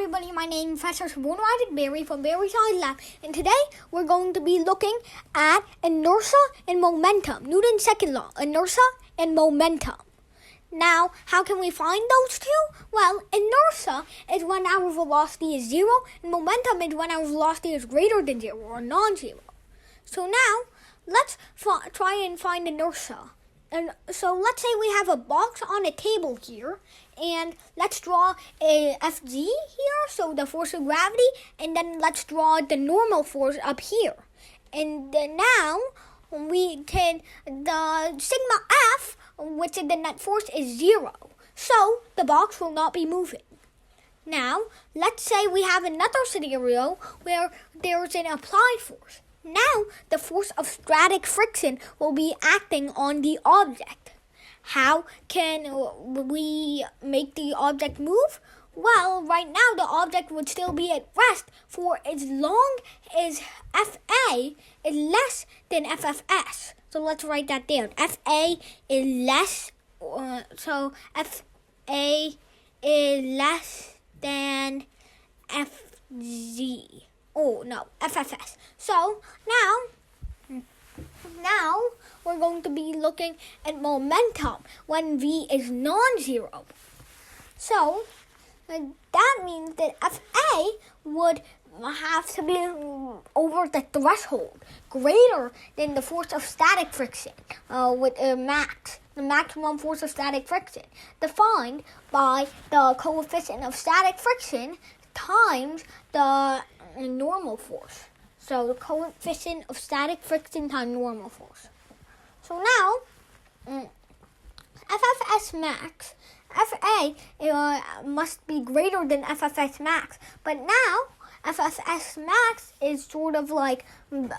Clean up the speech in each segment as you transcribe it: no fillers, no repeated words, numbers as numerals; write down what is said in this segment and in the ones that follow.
everybody, my name is Math4Broonx Barry from Barry's Science Lab, and today we're going to be looking at inertia and momentum. Newton's second law, inertia and momentum. Now, how can we find those two? Well, inertia is when our velocity is zero, and momentum is when our velocity is greater than zero or non-zero. So now, let's try and find inertia. And so let's say we have a box on a table here, and let's draw a Fg here, so the force of gravity, and then let's draw the normal force up here. And then now we can, the sigma F, which is the net force, is 0. So the box will not be moving. Now, let's say we have another scenario where there's an applied force. Now, the force of static friction will be acting on the object. How can we make the object move? Well, right now the object would still be at rest for as long as Fa is less than FFS. So let's write that down. Fa is less, so Fa is less than Fg. Oh, no, FFS. So, now we're going to be looking at momentum when V is non-zero. So, that means that Fa would have to be over the threshold, greater than the force of static friction, with the maximum force of static friction, defined by the coefficient of static friction times the normal force. So the coefficient of static friction times normal force. So now, FFS max, Fa must be greater than FFS max. But now, FFS max is sort of like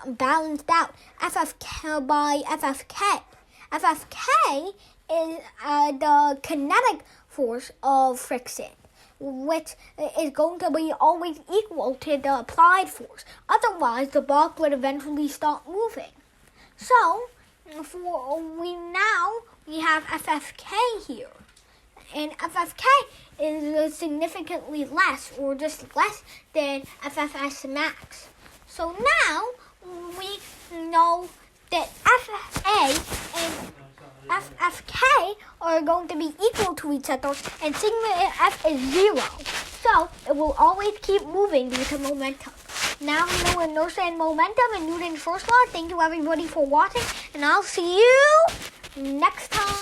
balanced out FFK by FFK. FFK is the kinetic force of friction, which is going to be always equal to the applied force. Otherwise, the box would eventually stop moving. So, we have FFK here. And FFK is significantly less, or just less than FFS max. So now, we know that FA and FFK are going to be equal to each other, and sigma F is 0. So it will always keep moving due to momentum. Now we know inertia and momentum and Newton's first law. Thank you everybody for watching, and I'll see you next time.